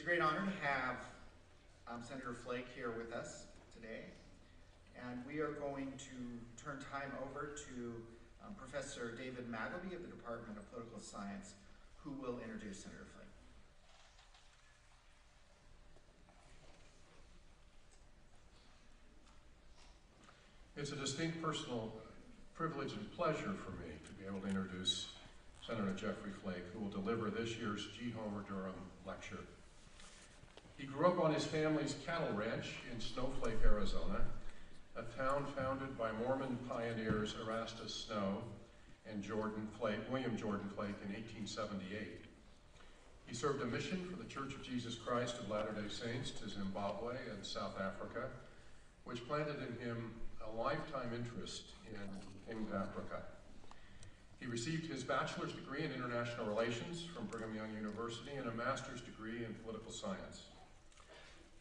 It's a great honor to have Senator Flake here with us today. And we are going to turn time over to Professor David Magleby of the Department of Political Science, who will introduce Senator Flake. It's a distinct personal privilege and pleasure for me to be able to introduce Senator Jeffry Flake, who will deliver this year's G. Homer Durham Lecture. He grew up on his family's cattle ranch in Snowflake, Arizona, a town founded by Mormon pioneers Erastus Snow and William Jordan Flake in 1878. He served a mission for the Church of Jesus Christ of Latter-day Saints to Zimbabwe and South Africa, which planted in him a lifetime interest in Africa. He received his bachelor's degree in international relations from Brigham Young University and a master's degree in political science.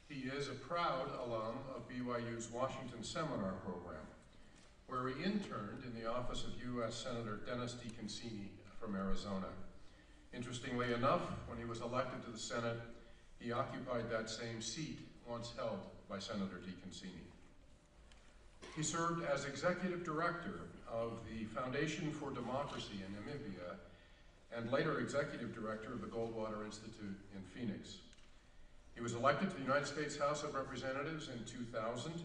He is a proud alum of BYU's Washington Seminar Program, where he interned in the office of U.S. Senator Dennis DeConcini from Arizona. Interestingly enough, when he was elected to the Senate, he occupied that same seat once held by Senator DeConcini. He served as executive director of the Foundation for Democracy in Namibia and later executive director of the Goldwater Institute in Phoenix. He was elected to the United States House of Representatives in 2000, and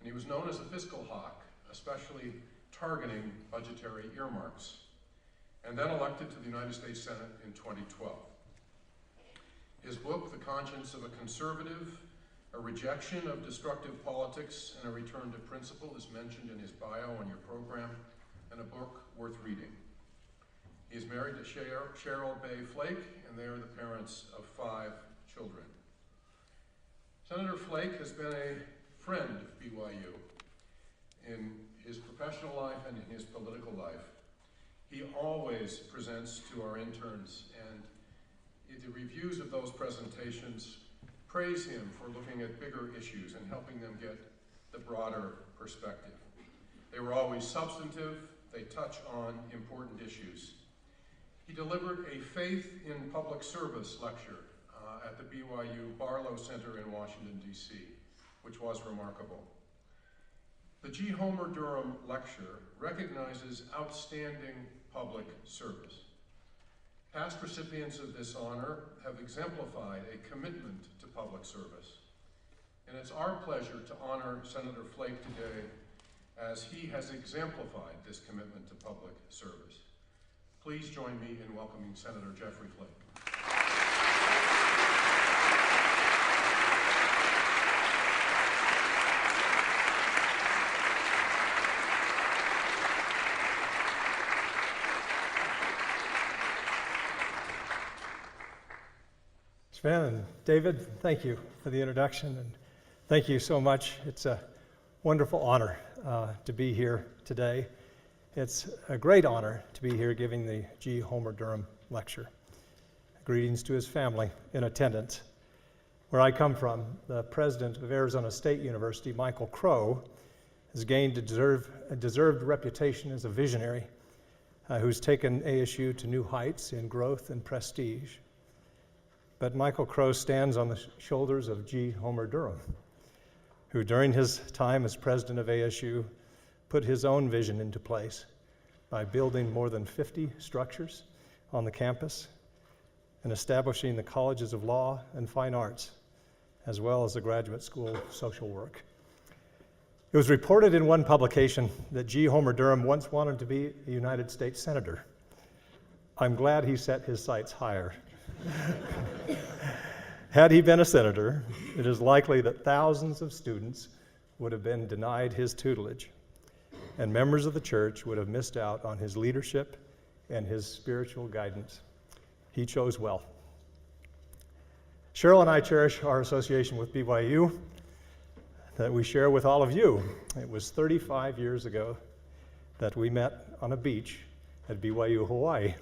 he was known as a fiscal hawk, especially targeting budgetary earmarks, and then elected to the United States Senate in 2012. His book, The Conscience of a Conservative, A Rejection of Destructive Politics and a Return to Principle, is mentioned in his bio on your program, and a book worth reading. He is married to Cheryl Bay Flake, and they are the parents of 5 children. Senator Flake has been a friend of BYU in his professional life and in his political life. He always presents to our interns, and the reviews of those presentations praise him for looking at bigger issues and helping them get the broader perspective. They were always substantive. They touch on important issues. He delivered a Faith in Public Service lecture at the BYU Barlow Center in Washington, D.C., which was remarkable. The G. Homer Durham Lecture recognizes outstanding public service. Past recipients of this honor have exemplified a commitment to public service, and it's our pleasure to honor Senator Flake today as he has exemplified this commitment to public service. Please join me in welcoming Senator Jeffry Flake. Sven and David, thank you for the introduction, and thank you so much. It's a wonderful honor to be here today. It's a great honor to be here giving the G. Homer Durham Lecture. Greetings to his family in attendance. Where I come from, the president of Arizona State University, Michael Crow, has gained a deserved reputation as a visionary who's taken ASU to new heights in growth and prestige. But Michael Crow stands on the shoulders of G. Homer Durham, who during his time as president of ASU put his own vision into place by building more than 50 structures on the campus and establishing the colleges of law and fine arts, as well as the graduate school of social work. It was reported in one publication that G. Homer Durham once wanted to be a United States Senator. I'm glad he set his sights higher. Had he been a senator, it is likely that thousands of students would have been denied his tutelage, and members of the church would have missed out on his leadership and his spiritual guidance. He chose well. Cheryl and I cherish our association with BYU that we share with all of you. It was 35 years ago that we met on a beach at BYU, Hawaii.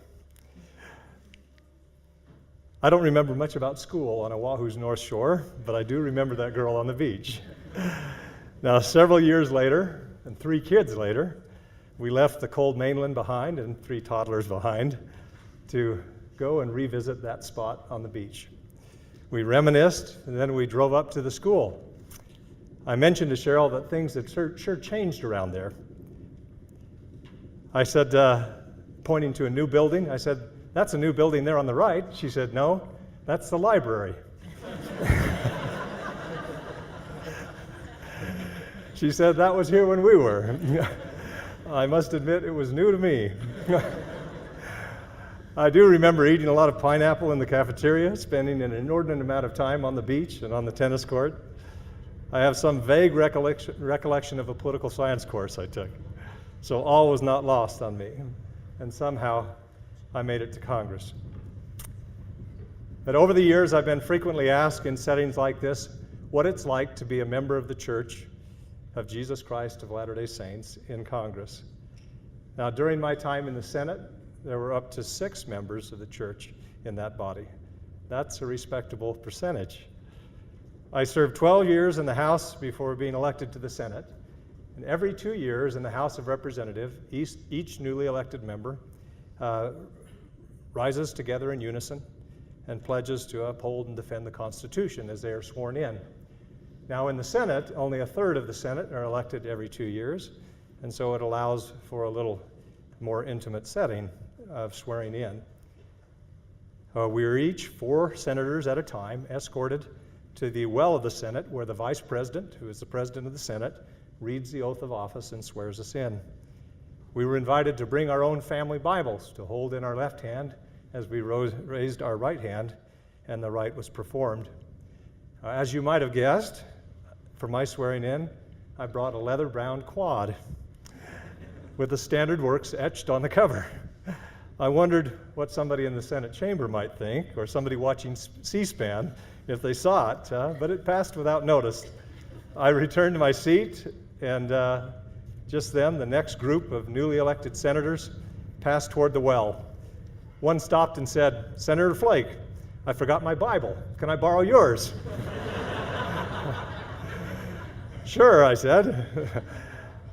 I don't remember much about school on Oahu's North Shore, but I do remember that girl on the beach. Now, several years later, and 3 kids later, we left the cold mainland behind and 3 toddlers behind to go and revisit that spot on the beach. We reminisced, and then we drove up to the school. I mentioned to Cheryl that things had sure changed around there. I said, pointing to a new building, I said, "That's a new building there on the right." She said, "No, that's the library." She said that was here when we were. I must admit it was new to me. I do remember eating a lot of pineapple in the cafeteria, spending an inordinate amount of time on the beach and on the tennis court. I have some vague recollection of a political science course I took, so all was not lost on me, and somehow I made it to Congress. But over the years, I've been frequently asked in settings like this what it's like to be a member of the Church of Jesus Christ of Latter-day Saints in Congress. Now, during my time in the Senate, there were up to 6 members of the church in that body. That's a respectable percentage. I served 12 years in the House before being elected to the Senate, and every 2 years in the House of Representatives, each newly elected member rises together in unison and pledges to uphold and defend the Constitution as they are sworn in. Now in the Senate, only 1/3 of the Senate are elected every 2 years, and so it allows for a little more intimate setting of swearing in. We are each 4 senators at a time escorted to the well of the Senate, where the Vice President, who is the President of the Senate, reads the oath of office and swears us in. We were invited to bring our own family Bibles to hold in our left hand as we raised our right hand, and the rite was performed. As you might have guessed, for my swearing in, I brought a leather-bound quad with the standard works etched on the cover. I wondered what somebody in the Senate chamber might think, or somebody watching C-SPAN, if they saw it, but it passed without notice. I returned to my seat, and just then the next group of newly elected senators passed toward the well. One stopped and said, "Senator Flake, I forgot my Bible. Can I borrow yours?" "Sure," I said.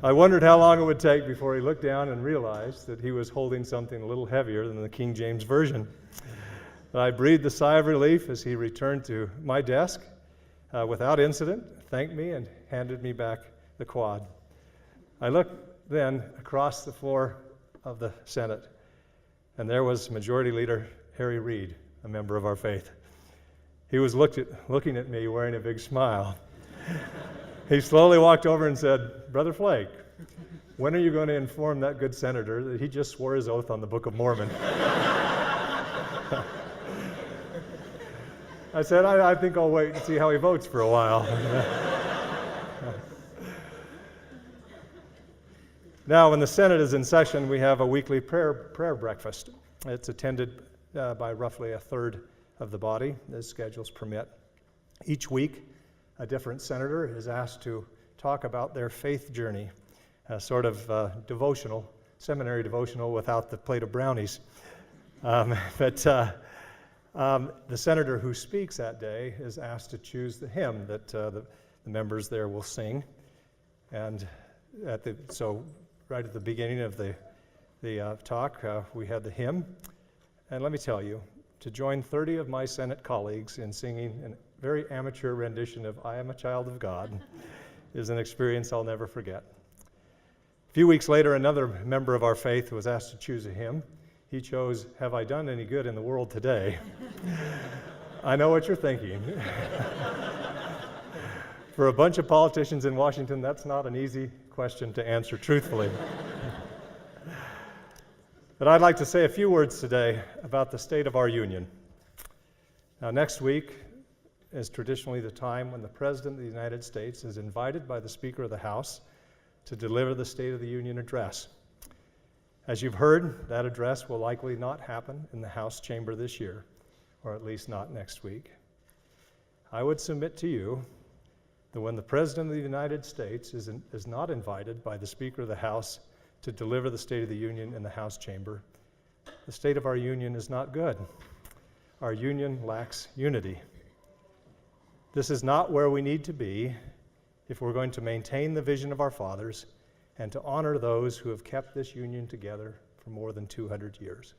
I wondered how long it would take before he looked down and realized that he was holding something a little heavier than the King James Version. I breathed a sigh of relief as he returned to my desk without incident, thanked me, and handed me back the quad. I looked then across the floor of the Senate, and there was Majority Leader Harry Reid, a member of our faith. He was looking at me wearing a big smile. He slowly walked over and said, "Brother Flake, when are you going to inform that good senator that he just swore his oath on the Book of Mormon?" I said, I think I'll wait and see how he votes for a while. Now, when the Senate is in session, we have a weekly prayer breakfast. It's attended by roughly 1/3 of the body, as schedules permit. Each week, a different senator is asked to talk about their faith journey, a sort of devotional, seminary devotional without the plate of brownies. The senator who speaks that day is asked to choose the hymn that the members there will sing. And so right at the beginning of the talk, we had the hymn. And let me tell you, to join 30 of my Senate colleagues in singing a very amateur rendition of "I Am a Child of God" is an experience I'll never forget. A few weeks later, another member of our faith was asked to choose a hymn. He chose "Have I Done Any Good in the World Today?" I know what you're thinking. For a bunch of politicians in Washington, that's not an easy question to answer truthfully. But I'd like to say a few words today about the state of our union. Now, next week is traditionally the time when the President of the United States is invited by the Speaker of the House to deliver the State of the Union address. As you've heard, that address will likely not happen in the House chamber this year, or at least not next week. I would submit to you that when the President of the United States is not invited by the Speaker of the House to deliver the State of the Union in the House chamber, the state of our union is not good. Our union lacks unity. This is not where we need to be if we're going to maintain the vision of our fathers and to honor those who have kept this union together for more than 200 years.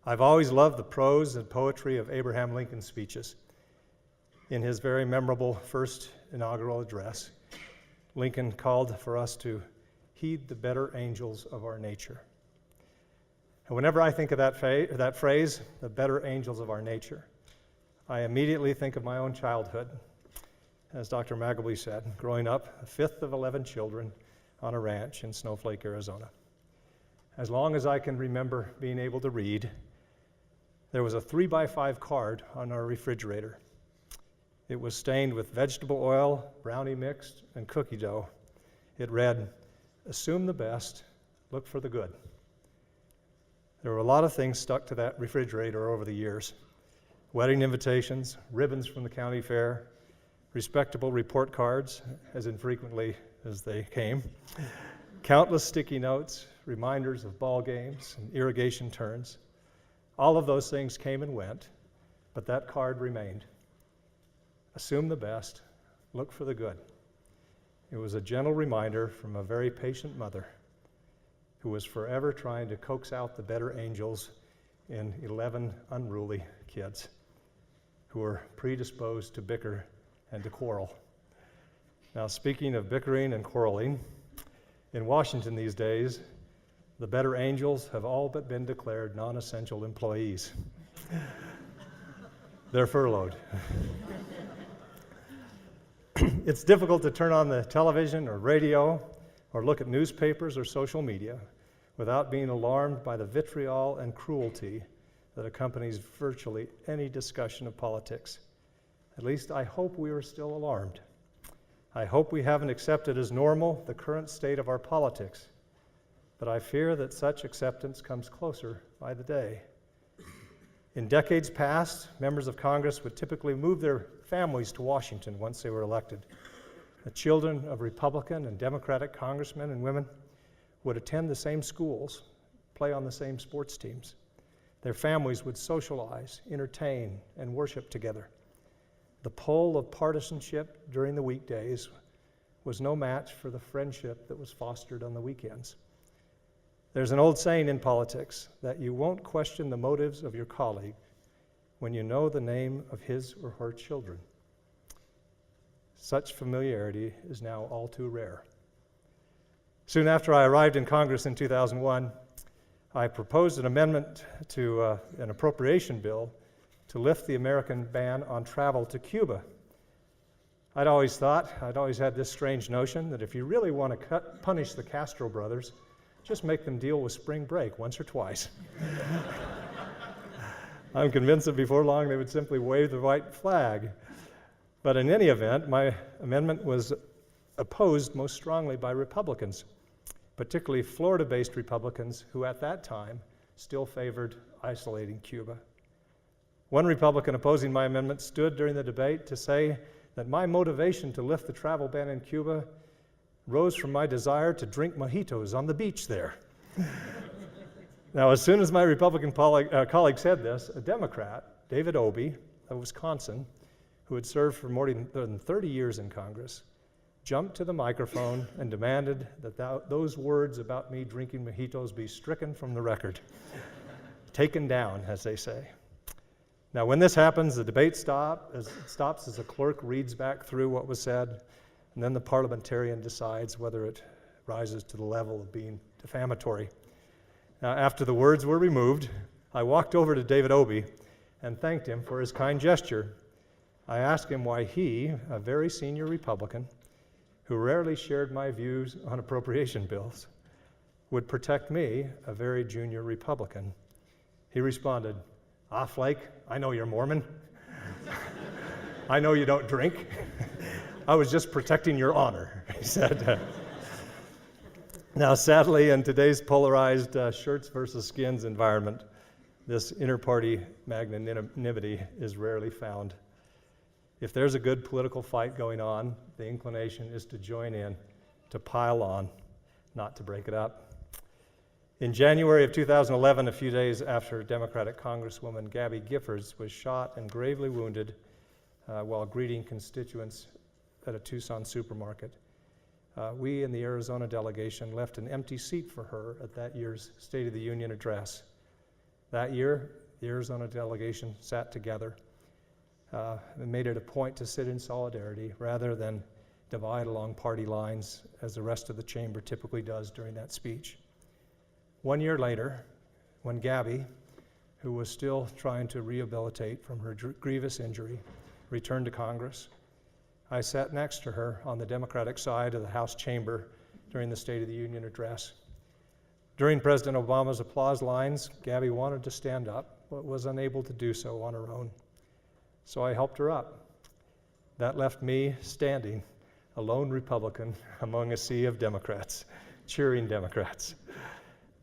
I've always loved the prose and poetry of Abraham Lincoln's speeches. In his very memorable first inaugural address, Lincoln called for us to heed the better angels of our nature. And whenever I think of that phrase, the better angels of our nature, I immediately think of my own childhood. As Dr. Magleby said, growing up, a fifth of 11 children on a ranch in Snowflake, Arizona. As long as I can remember being able to read, there was a 3x5 card on our refrigerator. It was stained with vegetable oil, brownie mix, and cookie dough. It read, "Assume the best, look for the good." There were a lot of things stuck to that refrigerator over the years. Wedding invitations, ribbons from the county fair, respectable report cards, as infrequently as they came, countless sticky notes, reminders of ball games and irrigation turns. All of those things came and went, but that card remained. Assume the best, look for the good. It was a gentle reminder from a very patient mother who was forever trying to coax out the better angels in 11 unruly kids who were predisposed to bicker and to quarrel. Now, speaking of bickering and quarreling, in Washington these days, the better angels have all but been declared non-essential employees. They're furloughed. It's difficult to turn on the television or radio or look at newspapers or social media without being alarmed by the vitriol and cruelty that accompanies virtually any discussion of politics. At least I hope we are still alarmed. I hope we haven't accepted as normal the current state of our politics, but I fear that such acceptance comes closer by the day. In decades past, members of Congress would typically move their families to Washington once they were elected. The children of Republican and Democratic congressmen and women would attend the same schools, play on the same sports teams. Their families would socialize, entertain, and worship together. The pull of partisanship during the weekdays was no match for the friendship that was fostered on the weekends. There's an old saying in politics that you won't question the motives of your colleague when you know the name of his or her children. Such familiarity is now all too rare. Soon after I arrived in Congress in 2001, I proposed an amendment to an appropriation bill to lift the American ban on travel to Cuba. I'd always had this strange notion that if you really want to punish the Castro brothers, just make them deal with spring break once or twice. I'm convinced that before long they would simply wave the white flag. But in any event, my amendment was opposed most strongly by Republicans, particularly Florida-based Republicans who at that time still favored isolating Cuba. One Republican opposing my amendment stood during the debate to say that my motivation to lift the travel ban in Cuba rose from my desire to drink mojitos on the beach there. Now, as soon as my Republican colleague said this, a Democrat, David Obey of Wisconsin, who had served for more than 30 years in Congress, jumped to the microphone and demanded that those words about me drinking mojitos be stricken from the record. Taken down, as they say. Now, when this happens, the debate stops as the clerk reads back through what was said, and then the parliamentarian decides whether it rises to the level of being defamatory. Now, after the words were removed, I walked over to David Obey and thanked him for his kind gesture. I asked him why he, a very senior Republican, who rarely shared my views on appropriation bills, would protect me, a very junior Republican. He responded, Flake, I know you're Mormon. I know you don't drink. I was just protecting your honor, he said. Now, sadly, in today's polarized shirts versus skins environment, this inter-party magnanimity is rarely found. If there's a good political fight going on, the inclination is to join in, to pile on, not to break it up. In January of 2011, a few days after Democratic Congresswoman Gabby Giffords was shot and gravely wounded while greeting constituents at a Tucson supermarket, we in the Arizona delegation left an empty seat for her at that year's State of the Union address. That year, the Arizona delegation sat together and made it a point to sit in solidarity rather than divide along party lines as the rest of the chamber typically does during that speech. 1 year later, when Gabby, who was still trying to rehabilitate from her grievous injury, returned to Congress, I sat next to her on the Democratic side of the House chamber during the State of the Union address. During President Obama's applause lines, Gabby wanted to stand up, but was unable to do so on her own. So I helped her up. That left me standing, a lone Republican among a sea of Democrats, cheering Democrats.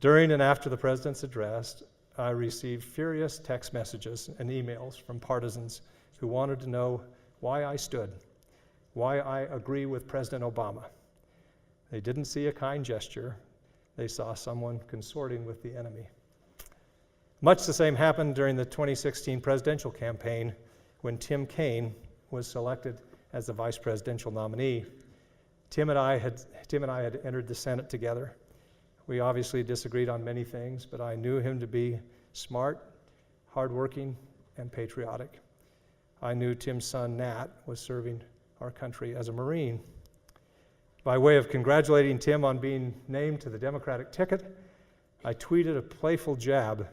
During and after the president's address, I received furious text messages and emails from partisans who wanted to know why I stood, why I agree with President Obama. They didn't see a kind gesture. They saw someone consorting with the enemy. Much the same happened during the 2016 presidential campaign when Tim Kaine was selected as the vice presidential nominee. Tim and I had entered the Senate together. We obviously disagreed on many things, but I knew him to be smart, hardworking, and patriotic. I knew Tim's son, Nat, was serving our country as a Marine. By way of congratulating Tim on being named to the Democratic ticket, I tweeted a playful jab,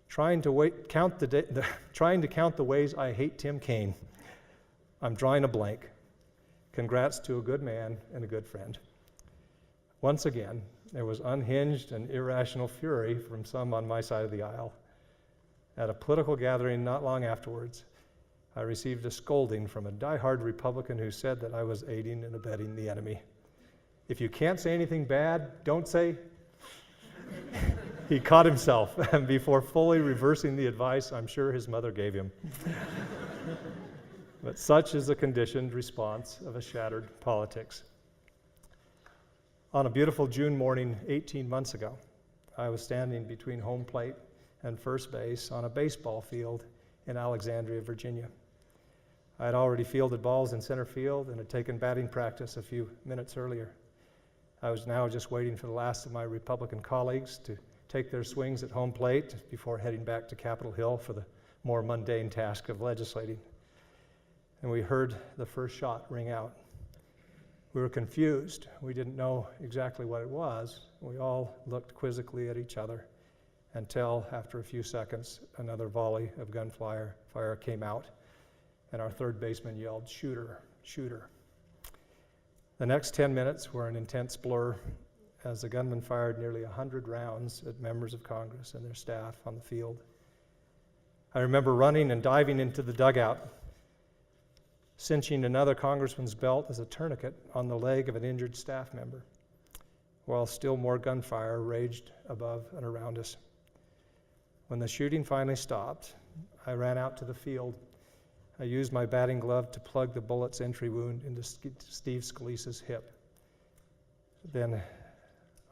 trying to count the ways I hate Tim Kaine. I'm drawing a blank. Congrats to a good man and a good friend. Once again, there was unhinged and irrational fury from some on my side of the aisle. At a political gathering not long afterwards, I received a scolding from a diehard Republican who said that I was aiding and abetting the enemy. If you can't say anything bad, don't say. He caught himself, and before fully reversing the advice I'm sure his mother gave him. But such is the conditioned response of a shattered politics. On a beautiful June morning 18 months ago, I was standing between home plate and first base on a baseball field in Alexandria, Virginia. I had already fielded balls in center field and had taken batting practice a few minutes earlier. I was now just waiting for the last of my Republican colleagues to take their swings at home plate before heading back to Capitol Hill for the more mundane task of legislating. And we heard the first shot ring out. We were confused. We didn't know exactly what it was. We all looked quizzically at each other until, after a few seconds, another volley of gunfire came out, and our third baseman yelled, "Shooter, shooter." The next 10 minutes were an intense blur as the gunman fired nearly 100 rounds at members of Congress and their staff on the field. I remember running and diving into the dugout, cinching another congressman's belt as a tourniquet on the leg of an injured staff member, while still more gunfire raged above and around us. When the shooting finally stopped, I ran out to the field. I used my batting glove to plug the bullet's entry wound into Steve Scalise's hip. Then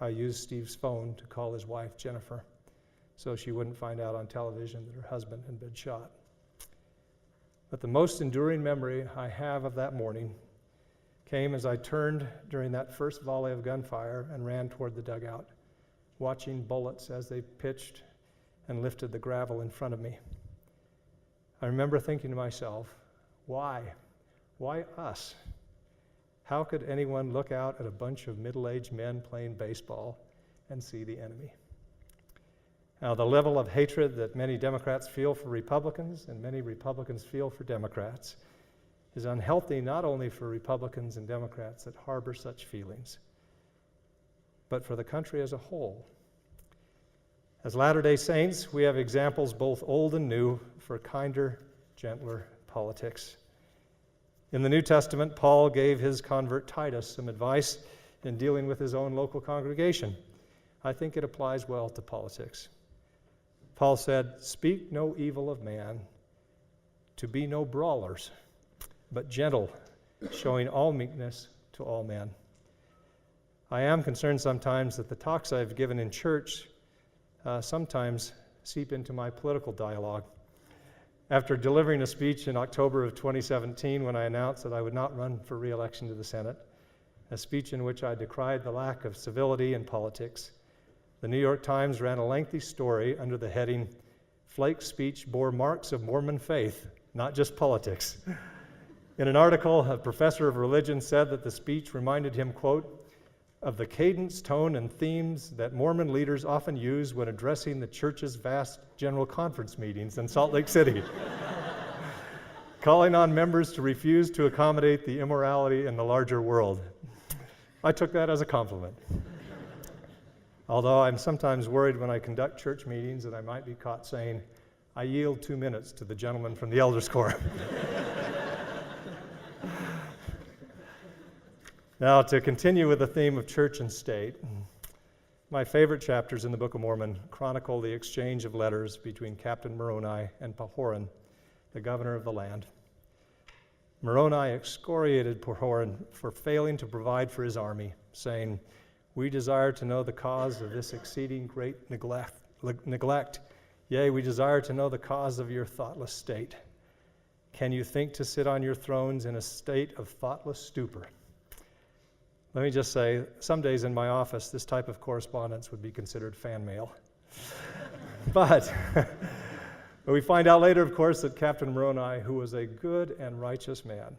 I used Steve's phone to call his wife, Jennifer, so she wouldn't find out on television that her husband had been shot. But the most enduring memory I have of that morning came as I turned during that first volley of gunfire and ran toward the dugout, watching bullets as they pitched and lifted the gravel in front of me. I remember thinking to myself, why? Why us? How could anyone look out at a bunch of middle-aged men playing baseball and see the enemy? Now, the level of hatred that many Democrats feel for Republicans and many Republicans feel for Democrats is unhealthy not only for Republicans and Democrats that harbor such feelings, but for the country as a whole. As Latter-day Saints, we have examples both old and new for kinder, gentler politics. In the New Testament, Paul gave his convert Titus some advice in dealing with his own local congregation. I think it applies well to politics. Paul said, "Speak no evil of man, to be no brawlers, but gentle, showing all meekness to all men." I am concerned sometimes that the talks I've given in church sometimes seep into my political dialogue. After delivering a speech in October of 2017 when I announced that I would not run for re-election to the Senate, a speech in which I decried the lack of civility in politics, the New York Times ran a lengthy story under the heading, Flake's speech bore marks of Mormon faith, not just politics. In an article, a professor of religion said that the speech reminded him, quote, of the cadence, tone, and themes that Mormon leaders often use when addressing the church's vast general conference meetings in Salt Lake City, calling on members to refuse to accommodate the immorality in the larger world. I took that as a compliment. Although I'm sometimes worried when I conduct church meetings that I might be caught saying, I yield 2 minutes to the gentleman from the Elders' Quorum. Now, to continue with the theme of church and state, my favorite chapters in the Book of Mormon chronicle the exchange of letters between Captain Moroni and Pahoran, the governor of the land. Moroni excoriated Pahoran for failing to provide for his army, saying, we desire to know the cause of this exceeding great neglect. Yea, we desire to know the cause of your thoughtless state. Can you think to sit on your thrones in a state of thoughtless stupor? Let me just say, some days in my office, this type of correspondence would be considered fan mail. But we find out later, of course, that Captain Moroni, who was a good and righteous man,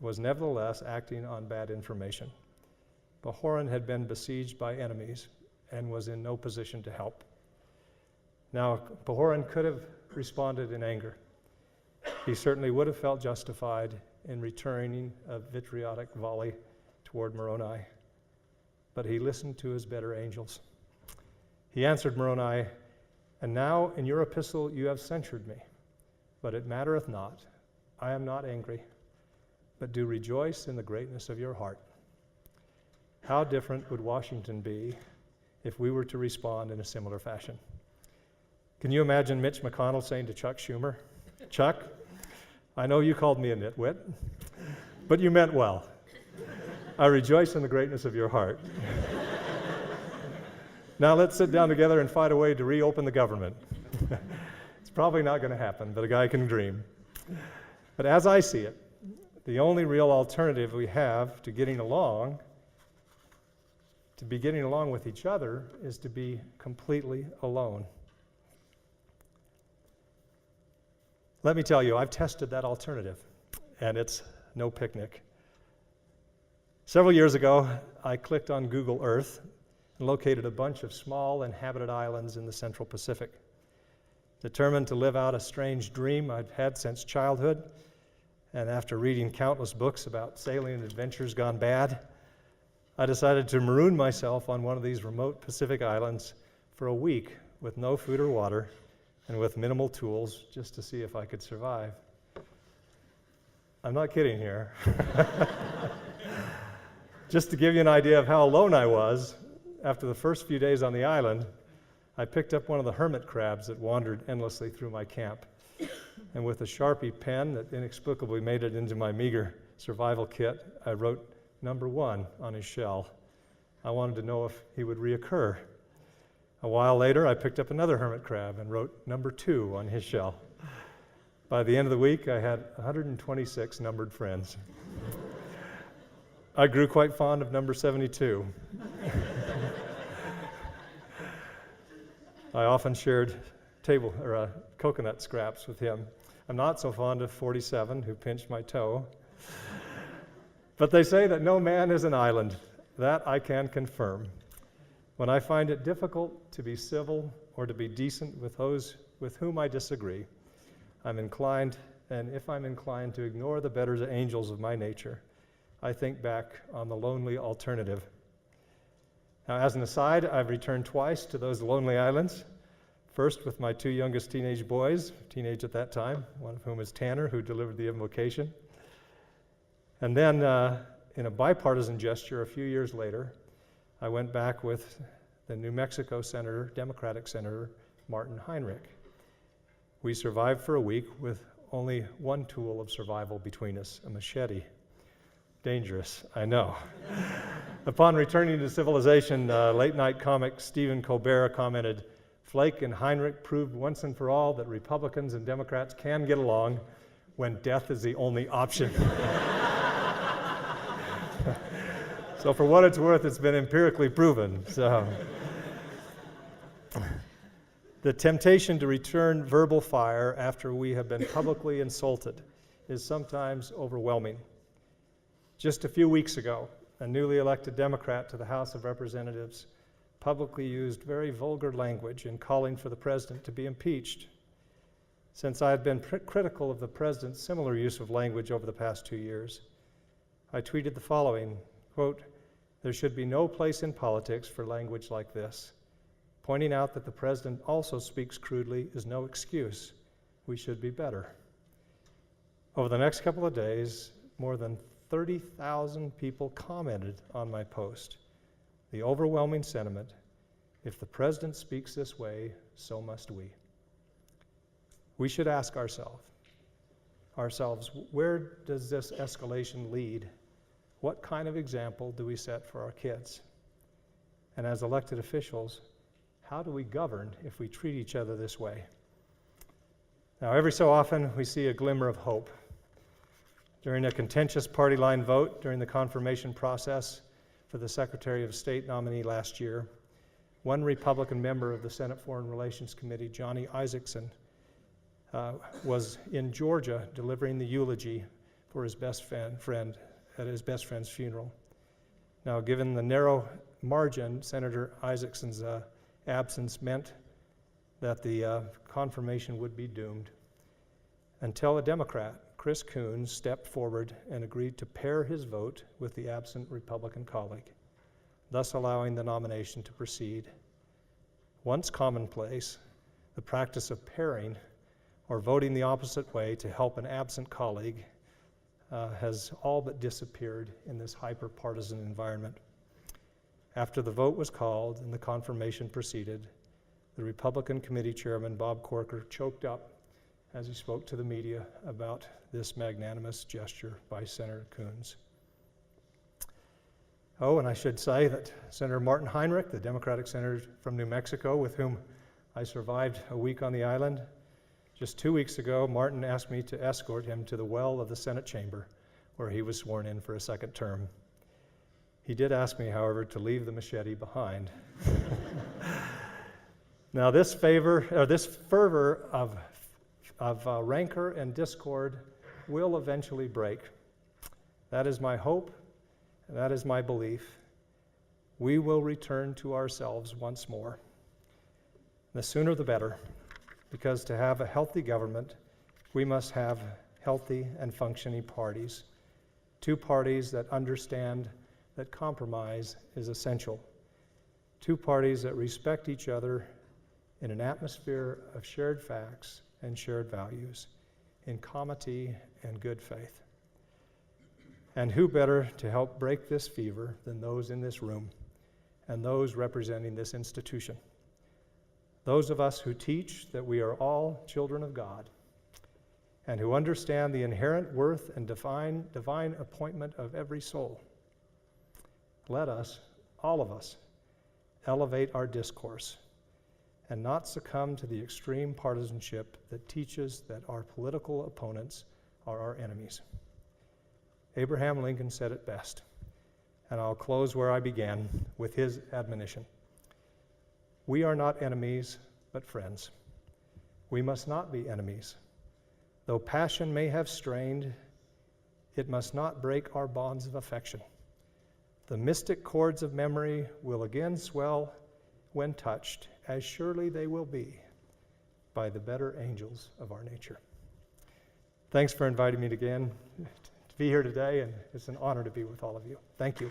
was nevertheless acting on bad information. Pahoran had been besieged by enemies and was in no position to help. Now, Pahoran could have responded in anger. He certainly would have felt justified in returning a vitriolic volley toward Moroni, but he listened to his better angels. He answered Moroni, and now in your epistle you have censured me, but it mattereth not. I am not angry, but do rejoice in the greatness of your heart. How different would Washington be if we were to respond in a similar fashion? Can you imagine Mitch McConnell saying to Chuck Schumer, Chuck, I know you called me a nitwit, but you meant well. I rejoice in the greatness of your heart. Now let's sit down together and find a way to reopen the government. It's probably not going to happen, but a guy can dream. But as I see it, the only real alternative we have to getting along with each other is to be completely alone. Let me tell you, I've tested that alternative, and it's no picnic. Several years ago, I clicked on Google Earth and located a bunch of small inhabited islands in the Central Pacific. Determined to live out a strange dream I'd had since childhood, and after reading countless books about sailing and adventures gone bad, I decided to maroon myself on one of these remote Pacific islands for a week with no food or water and with minimal tools just to see if I could survive. I'm not kidding here. Just to give you an idea of how alone I was, after the first few days on the island, I picked up one of the hermit crabs that wandered endlessly through my camp. And with a Sharpie pen that inexplicably made it into my meager survival kit, I wrote number 1 on his shell. I wanted to know if he would reoccur. A while later, I picked up another hermit crab and wrote number 2 on his shell. By the end of the week, I had 126 numbered friends. I grew quite fond of number 72. I often shared coconut scraps with him. I'm not so fond of 47, who pinched my toe. But they say that no man is an island. That I can confirm. When I find it difficult to be civil or to be decent with those with whom I disagree, if I'm inclined to ignore the better angels of my nature, I think back on the lonely alternative. Now, as an aside, I've returned twice to those lonely islands. First with my 2 youngest teenage boys, teenage at that time, one of whom is Tanner, who delivered the invocation. And then, in a bipartisan gesture a few years later, I went back with the New Mexico senator, Democratic Senator Martin Heinrich. We survived for a week with only one tool of survival between us, a machete. Dangerous, I know. Upon returning to civilization, late-night comic Stephen Colbert commented, Flake and Heinrich proved once and for all that Republicans and Democrats can get along when death is the only option. So for what it's worth, it's been empirically proven. So The temptation to return verbal fire after we have been publicly insulted is sometimes overwhelming. Just a few weeks ago, a newly elected Democrat to the House of Representatives publicly used very vulgar language in calling for the president to be impeached. Since I had been critical of the president's similar use of language over the past 2 years, I tweeted the following, quote, "There should be no place in politics for language like this. Pointing out that the president also speaks crudely is no excuse. We should be better." Over the next couple of days, more than 30,000 people commented on my post. The overwhelming sentiment, if the president speaks this way, so must we. We should ask ourselves, where does this escalation lead? What kind of example do we set for our kids? And as elected officials, how do we govern if we treat each other this way? Now, every so often, we see a glimmer of hope. During a contentious party line vote during the confirmation process for the Secretary of State nominee last year, one Republican member of the Senate Foreign Relations Committee, Johnny Isaacson, was in Georgia delivering the eulogy for his best friend at his best friend's funeral. Now, given the narrow margin, Senator Isaacson's absence meant that the confirmation would be doomed until a Democrat, Chris Coons, stepped forward and agreed to pair his vote with the absent Republican colleague, thus allowing the nomination to proceed. Once commonplace, the practice of pairing or voting the opposite way to help an absent colleague has all but disappeared in this hyper-partisan environment. After the vote was called and the confirmation proceeded, the Republican Committee Chairman, Bob Corker, choked up as he spoke to the media about this magnanimous gesture by Senator Coons. Oh, and I should say that Senator Martin Heinrich, the Democratic senator from New Mexico, with whom I survived a week on the island, just 2 weeks ago, Martin asked me to escort him to the well of the Senate chamber, where he was sworn in for a second term. He did ask me, however, to leave the machete behind. Now, this fervor of rancor and discord will eventually break. That is my hope, and that is my belief. We will return to ourselves once more. The sooner the better, because to have a healthy government, we must have healthy and functioning parties. Two parties that understand that compromise is essential. Two parties that respect each other in an atmosphere of shared facts and shared values, in comity and good faith. And who better to help break this fever than those in this room and those representing this institution? Those of us who teach that we are all children of God and who understand the inherent worth and divine appointment of every soul. Let us, all of us, elevate our discourse and not succumb to the extreme partisanship that teaches that our political opponents are our enemies. Abraham Lincoln said it best, and I'll close where I began with his admonition. We are not enemies, but friends. We must not be enemies. Though passion may have strained, it must not break our bonds of affection. The mystic chords of memory will again swell when touched, as surely they will be by the better angels of our nature. Thanks for inviting me again to be here today, and it's an honor to be with all of you. Thank you.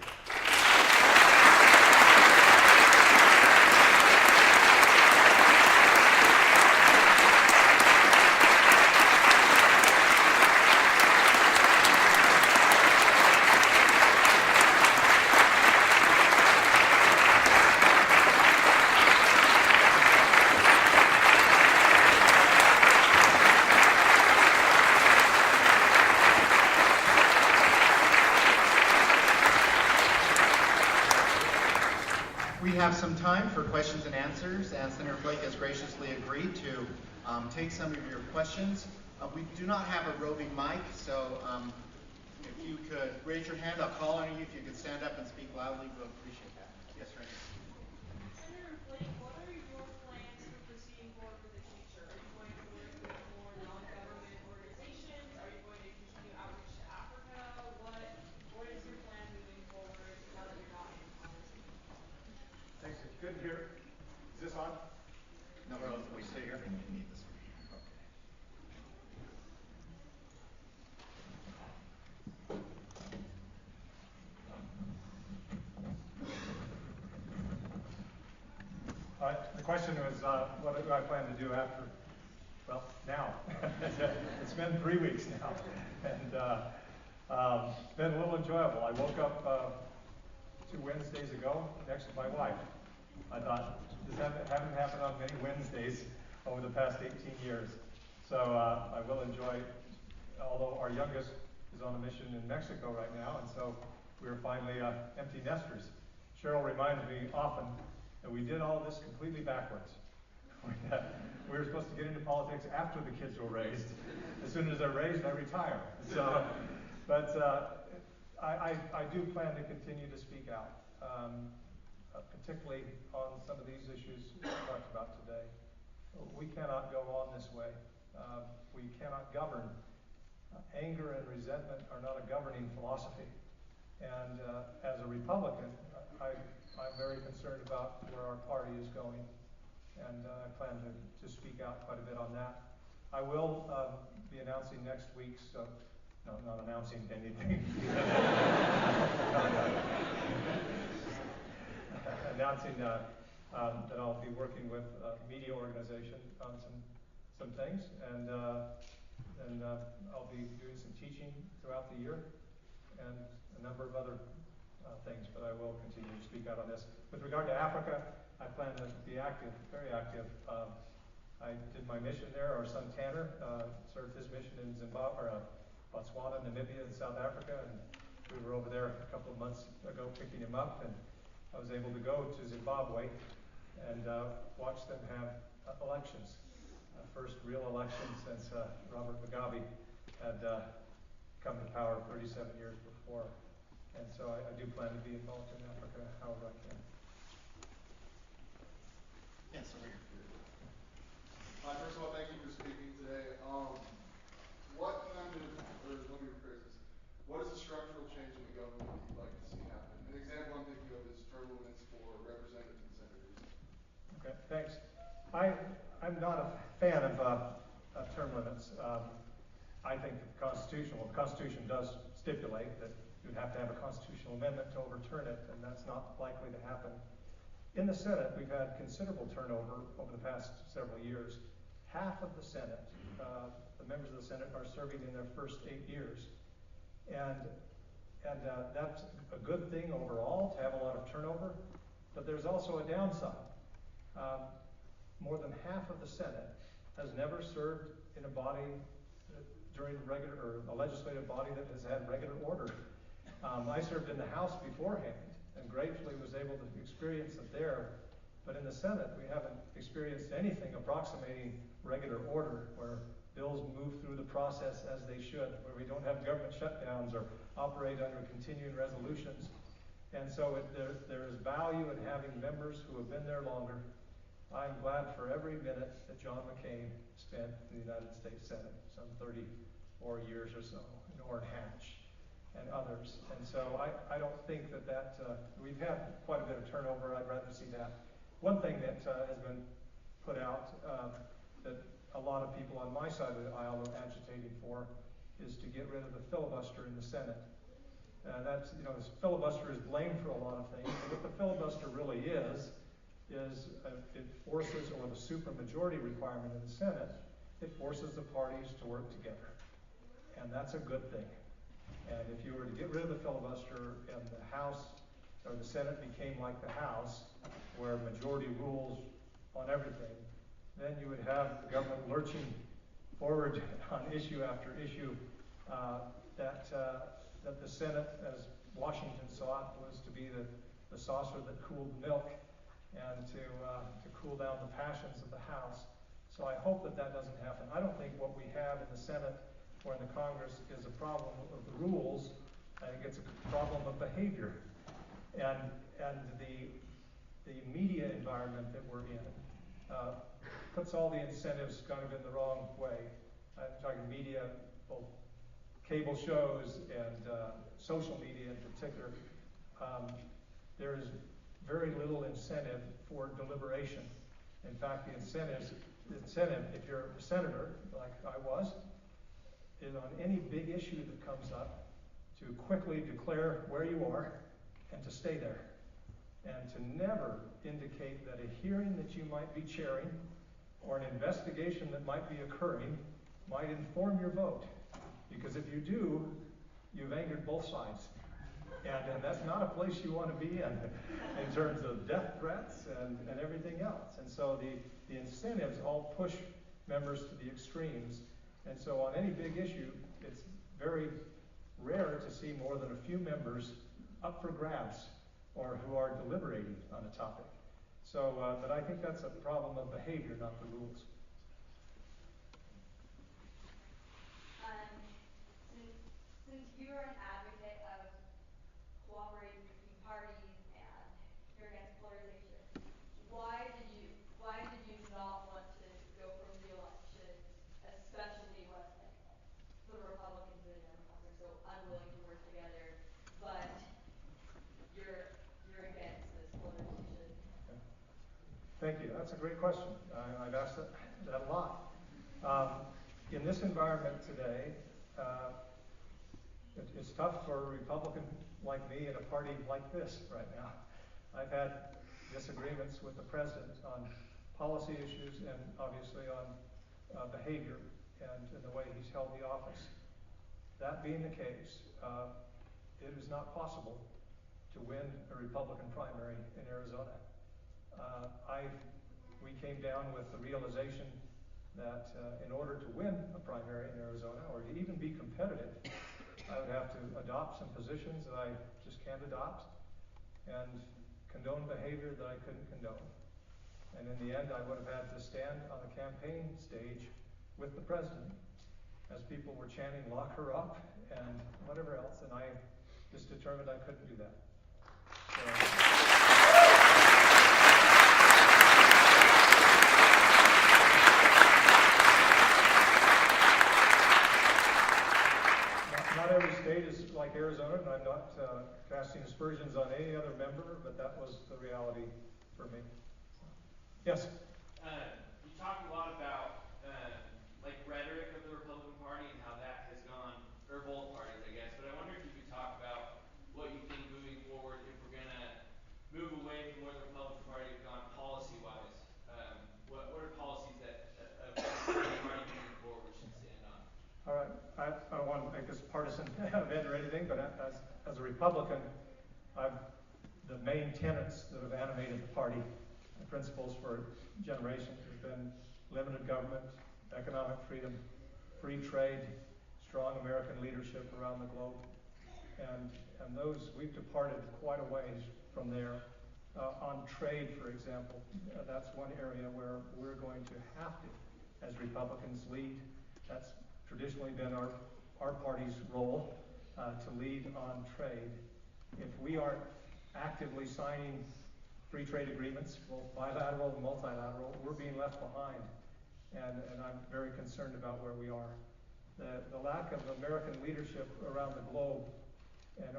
We have some time for questions and answers, and Senator Flake has graciously agreed to take some of your questions. We do not have a roving mic, so if you could raise your hand, I'll call on you. If you could stand up and speak loudly, we'll appreciate that. Yes, Randy. Senator Flake, what are your plans for proceeding forward The question was, what do I plan to do after? Well, now. It's been 3 weeks now, and it's been a little enjoyable. I woke up 2 Wednesdays ago next to my wife. I thought, this hasn't happened on many Wednesdays over the past 18 years. So I will enjoy, although our youngest is on a mission in Mexico right now, and so we're finally empty nesters. Cheryl reminds me often that we did all this completely backwards. We were supposed to get into politics after the kids were raised. As soon as they're raised, I retire. So, but I do plan to continue to speak out, particularly on some of these issues we talked about today. We cannot go on this way. We cannot govern. Anger and resentment are not a governing philosophy. And as a Republican, I'm very concerned about where our party is going. And I plan to speak out quite a bit on that. I will be announcing next week, so no, not announcing anything. Announcing that I'll be working with a media organization on some things, and I'll be doing some teaching throughout the year, and a number of other things, but I will continue to speak out on this. With regard to Africa, I plan to be active, very active. I did my mission there. Our son Tanner served his mission in Zimbabwe, or Botswana, Namibia, and South Africa, and we were over there a couple of months ago picking him up, and I was able to go to Zimbabwe and watch them have elections. First real election since Robert Mugabe had come to power 37 years before. And so I do plan to be involved in Africa however I can. Yes, over here. First of all, thank you for speaking today. What kind of, or let me rephrase this, what is the structural change in the government that you'd like to see happen? An example I'm thinking of is term limits for representatives and senators. Okay, thanks. I'm not a fan of term limits. I think the Constitution does stipulate that you'd have to have a constitutional amendment to overturn it, and that's not likely to happen. In the Senate, we've had considerable turnover over the past several years. Half of the Senate, the members of the Senate, are serving in their first 8 years. And that's a good thing overall, to have a lot of turnover, but there's also a downside. More than half of the Senate has never served in a body during regular, or a legislative body that has had regular order. I served in the House beforehand and gratefully was able to experience it there. But in the Senate, we haven't experienced anything approximating regular order, where bills move through the process as they should, where we don't have government shutdowns or operate under continuing resolutions. And so there is value in having members who have been there longer. I'm glad for every minute that John McCain spent in the United States Senate, some 34 years or so, and Orrin Hatch and others. And so I don't think that we've had quite a bit of turnover. I'd rather see that. One thing that has been put out that a lot of people on my side of the aisle are agitating for is to get rid of the filibuster in the Senate. That's, the filibuster is blamed for a lot of things, but what the filibuster really is it forces, or the supermajority requirement in the Senate, it forces the parties to work together. And that's a good thing. And if you were to get rid of the filibuster and the House or the Senate became like the House, where majority rules on everything, then you would have the government lurching forward on issue after issue that the Senate, as Washington saw it, was to be the saucer that cooled milk and to cool down the passions of the House. So I hope that doesn't happen. I don't think what we have in the Senate or in the Congress is a problem of the rules. I think it's a problem of behavior. And the media environment that we're in puts all the incentives kind of in the wrong way. I'm talking media, both cable shows and social media in particular. There is very little incentive for deliberation. In fact, the incentive, if you're a senator, like I was, is on any big issue that comes up to quickly declare where you are and to stay there. and to never indicate that a hearing that you might be chairing or an investigation that might be occurring might inform your vote. Because if you do, you've angered both sides. And that's not a place you want to be in terms of death threats and everything else. And so the incentives all push members to the extremes. And so on any big issue, it's very rare to see more than a few members up for grabs or who are deliberating on a topic. So, but I think that's a problem of behavior, not the rules. Since you're an advocate of cooperating between parties and you're against polarization, why did you not want to go for re-election, especially when the Republicans and Democrats are so unwilling to work together, but you're against this polarization? Thank you. That's a great question. I've asked that a lot. In this environment today, it's tough for a Republican like me in a party like this right now. I've had disagreements with the president on policy issues and obviously on behavior and in the way he's held the office. That being the case, it is not possible to win a Republican primary in Arizona. We came down with the realization that in order to win a primary in Arizona, or to even be competitive, I would have to adopt some positions that I just can't adopt and condone behavior that I couldn't condone. And in the end, I would have had to stand on the campaign stage with the president as people were chanting, "Lock her up," and whatever else, and I just determined I couldn't do that. Not every state is like Arizona, and I'm not casting aspersions on any other member, but that was the reality for me. Yes? You talked a lot about like rhetoric of the Republican Party and how that has gone, or both parties, I guess. But I wonder if you could talk about what you think moving forward, if we're going to move away from where the Republican Party has gone policy-wise. What are policies that a Republican Party moving forward should stand on? All right. I don't want to make this a partisan event or anything, but as a Republican, the main tenets that have animated the party, the principles for generations, have been limited government, economic freedom, free trade, strong American leadership around the globe. And those, we've departed quite a ways from there. On trade, for example, that's one area where we're going to have to, as Republicans, lead. That's traditionally been our party's role, to lead on trade. If we aren't actively signing free trade agreements, both bilateral and multilateral, we're being left behind. And I'm very concerned about where we are. The lack of American leadership around the globe and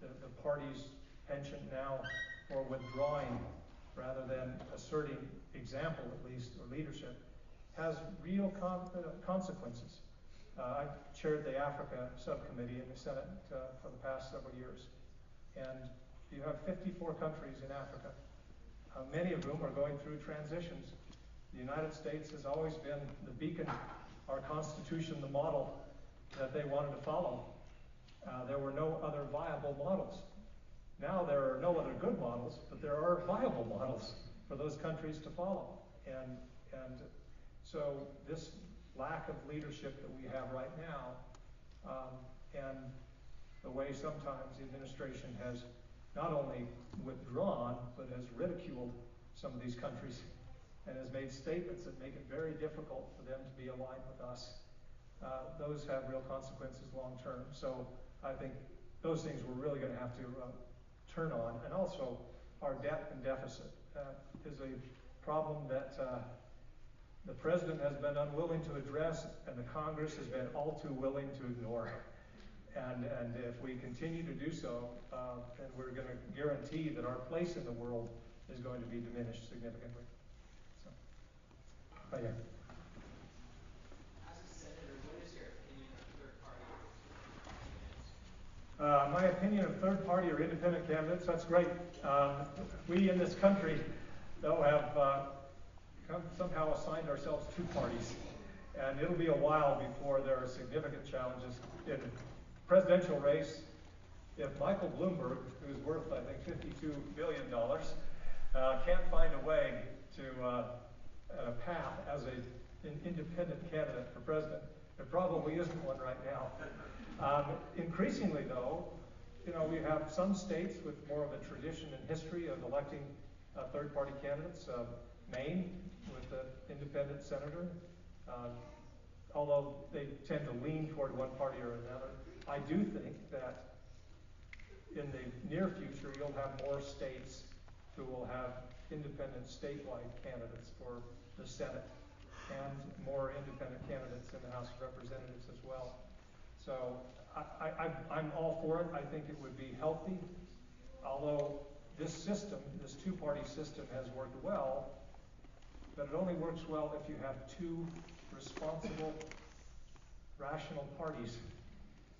the party's penchant now for withdrawing rather than asserting example, at least, or leadership, has real consequences. I've chaired the Africa subcommittee in the Senate for the past several years. And you have 54 countries in Africa, many of whom are going through transitions. The United States has always been the beacon, our Constitution, the model that they wanted to follow. There were no other viable models. Now there are no other good models, but there are viable models for those countries to follow. And so this lack of leadership that we have right now, and the way sometimes the administration has not only withdrawn, but has ridiculed some of these countries and has made statements that make it very difficult for them to be aligned with us. Those have real consequences long term. So I think those things we're really going to have to turn on. And also our debt and deficit is a problem that the president has been unwilling to address, and the Congress has been all too willing to ignore. And if we continue to do so, then we're going to guarantee that our place in the world is going to be diminished significantly. So, right here. As a senator, what is your opinion of third-party My opinion of third party or independent candidates, that's great. We in this country, though, have somehow assigned ourselves two parties. And it'll be a while before there are significant challenges. In a presidential race, if Michael Bloomberg, who's worth, I think, $52 billion, can't find a way to a path as an independent candidate for president, there probably isn't one right now. Increasingly, though, we have some states with more of a tradition and history of electing third-party candidates. Maine with an independent senator, although they tend to lean toward one party or another. I do think that in the near future, you'll have more states who will have independent statewide candidates for the Senate and more independent candidates in the House of Representatives as well. So I'm all for it. I think it would be healthy, although this system, this two-party system has worked well, but it only works well if you have two responsible, rational parties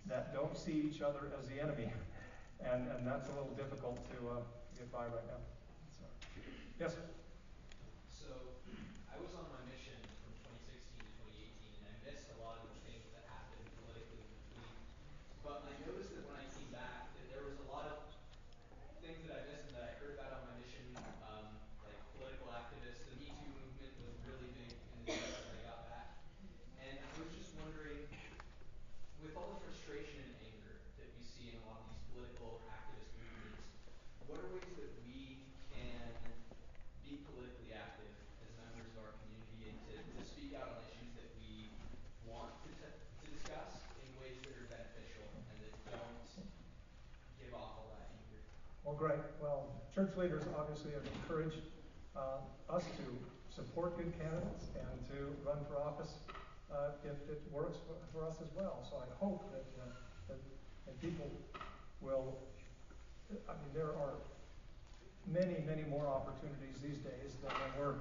that don't see each other as the enemy. And that's a little difficult to get by right now. So, yes? So, I was on my mission from 2016 to 2018, and I missed a lot of the things that happened politically in between. But I noticed that when I came back, that there was a lot of things that I missed and that I heard about on my mission, like political activists. The Me Too movement was really big in the US when I got back. And I was just wondering, with all the frustration and anger that we see in a lot of these political activist movements, what are ways that we can be politically active as members of our community and to speak out on issues that we want to discuss in ways that are beneficial and that don't give off all that anger? Well, great. Well, church leaders obviously have encouraged us to support good candidates and to run for office if it works for us as well. So I hope that people will, I mean, there are many, many more opportunities these days than there were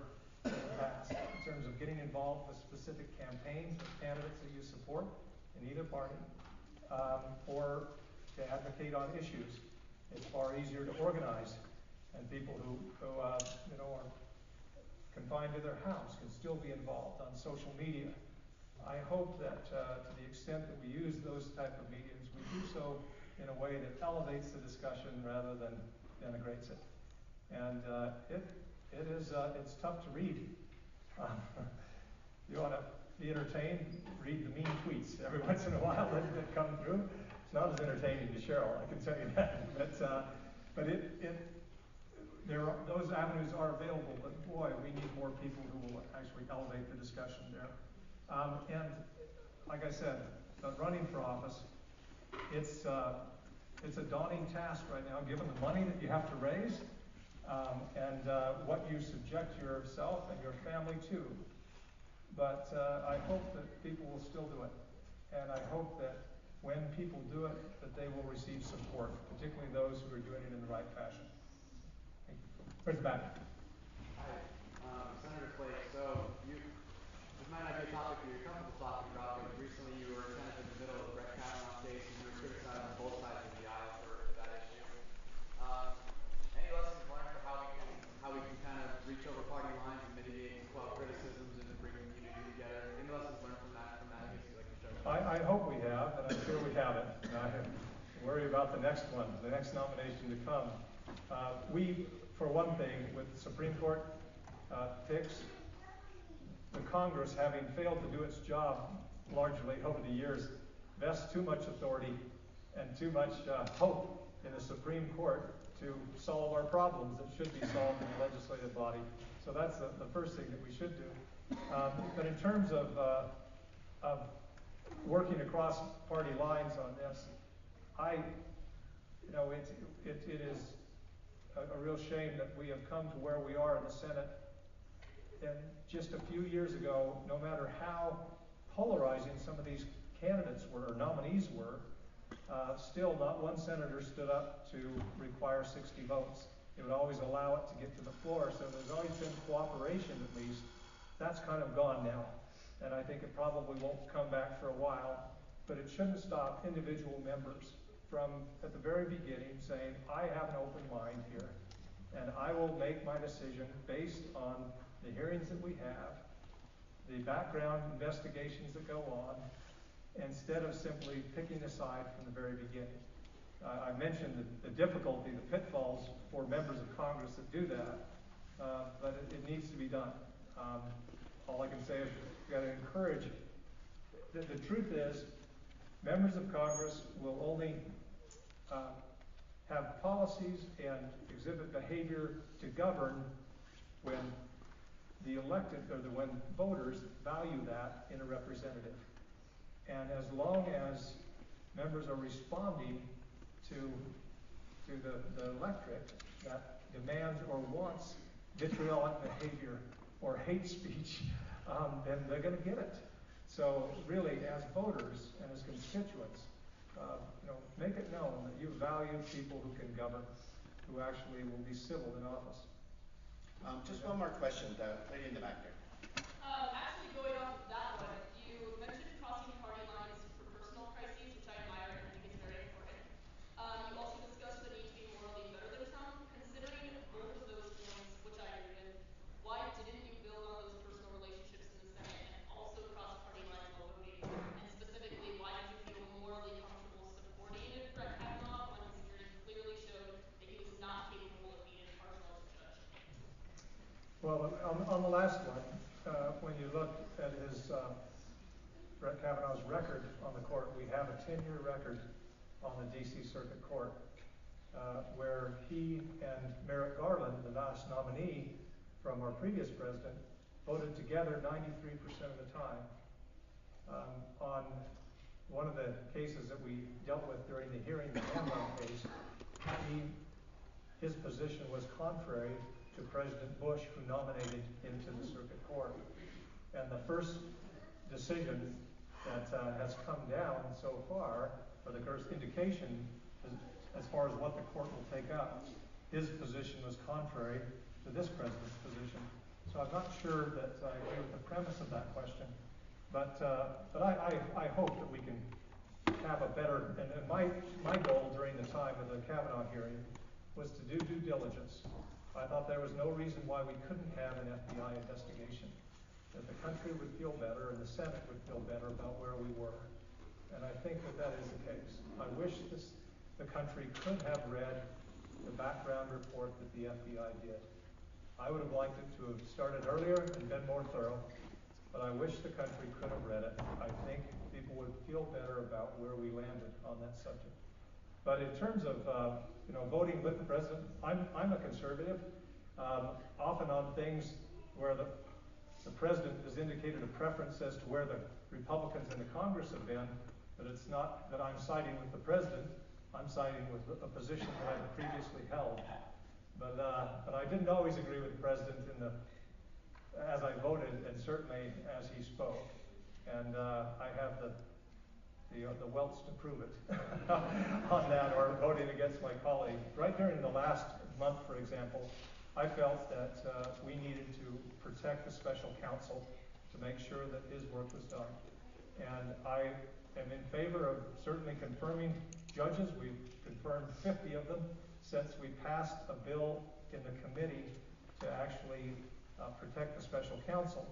in the past in terms of getting involved with specific campaigns with candidates that you support in either party, or to advocate on issues. It's far easier to organize, and people who are confined to their house can still be involved on social media. I hope that to the extent that we use those type of mediums, we do so in a way that elevates the discussion rather than denigrates it. And it's tough to read. You want to be entertained, read the mean tweets every once in a while that come through. It's not as entertaining to Cheryl, I can tell you that. But those avenues are available, but boy, we need more people who will actually elevate the discussion there. And like I said, running for office, it's a daunting task right now, given the money that you have to raise and what you subject yourself and your family to. But I hope that people will still do it, and I hope that when people do it, that they will receive support, particularly those who are doing it in the right fashion. Thank you. Where's the back? Hi, Senator Flake. So this might not be a topic that you're comfortable talking about, but recently you were kind of in the middle of the Brett Kavanaugh case and you were criticizing both sides of the aisle for that issue. Any lessons learned for how we can kind of reach over party lines and mitigate criticisms and bring the community together? Any lessons learned from that case you'd like to share? I hope we have, and I'm sure we haven't. I worry about the next one, the next nomination to come. We, for one thing, with the Supreme Court picks, the Congress, having failed to do its job largely over the years, vests too much authority and too much hope in the Supreme Court to solve our problems that should be solved in the legislative body. So that's the first thing that we should do. But in terms of working across party lines on this, it is a real shame that we have come to where we are in the Senate. And just a few years ago, no matter how polarizing some of these candidates were, or nominees were, still not one senator stood up to require 60 votes. It would always allow it to get to the floor, so there's always been cooperation at least. That's kind of gone now, and I think it probably won't come back for a while, but it shouldn't stop individual members from at the very beginning saying, I have an open mind here, and I will make my decision based on the hearings that we have, the background investigations that go on, instead of simply picking a side from the very beginning. I mentioned the difficulty, the pitfalls for members of Congress that do that, but it needs to be done. All I can say is we've got to encourage it. The truth is, members of Congress will only have policies and exhibit behavior to govern when the elected, or when voters value that in a representative. And as long as members are responding to the electorate that demands or wants vitriolic behavior or hate speech, then they're going to get it. So really, as voters and as constituents, make it known that you value people who can govern, who actually will be civil in office. Just one more question, the lady in the back there. Actually, going off of that one, you mentioned crossing party lines for personal crises, which I admire and I think is very important. You also discussed the need to be morally better than Trump. Considering both of those points, which I agree with, why didn't you build on those personal relationships in the Senate and also cross party lines while voting? And specifically, why did you feel morally comfortable supporting Brett Kavanaugh when his hearing clearly showed that he was not capable of being impartial as a judge? Well, on the last one, when you look at his Brett Kavanaugh's record on the court, we have a 10-year record on the D.C. Circuit Court, where he and Merrick Garland, the last nominee from our previous president, voted together 93% of the time. On one of the cases that we dealt with during the hearing, the Amnon case, his position was contrary to President Bush, who nominated him to the Circuit Court. And the first decision that has come down so far, or the first indication as far as what the court will take up, his position was contrary to this president's position. So I'm not sure that I agree with the premise of that question, but I hope that we can have a better, and my goal during the time of the Kavanaugh hearing was to do due diligence. I thought there was no reason why we couldn't have an FBI investigation, that the country would feel better and the Senate would feel better about where we were. And I think that is the case. I wish the country could have read the background report that the FBI did. I would have liked it to have started earlier and been more thorough, but I wish the country could have read it. I think people would feel better about where we landed on that subject. But in terms of voting with the president, I'm a conservative. Often on things where the president has indicated a preference as to where the Republicans in the Congress have been, but it's not that I'm siding with the president. I'm siding with a position that I've previously held. But I didn't always agree with the president as I voted, and certainly as he spoke. And I have the welts to prove it on that, or voting against my colleague. Right during the last month, for example, I felt that we needed to protect the special counsel to make sure that his work was done. And I am in favor of certainly confirming judges. We've confirmed 50 of them since we passed a bill in the committee to actually protect the special counsel.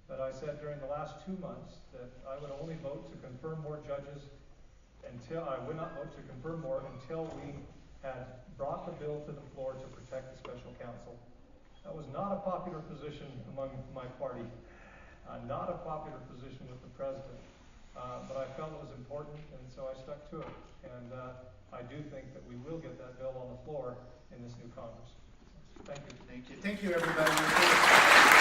But I said during the last 2 months that I would only vote to confirm more judges I would not vote to confirm more until we had brought the bill to the floor to protect the special counsel. That was not a popular position among my party, not a popular position with the president, but I felt it was important, and so I stuck to it. And I do think that we will get that bill on the floor in this new Congress. Thank you. Thank you. Thank you, everybody.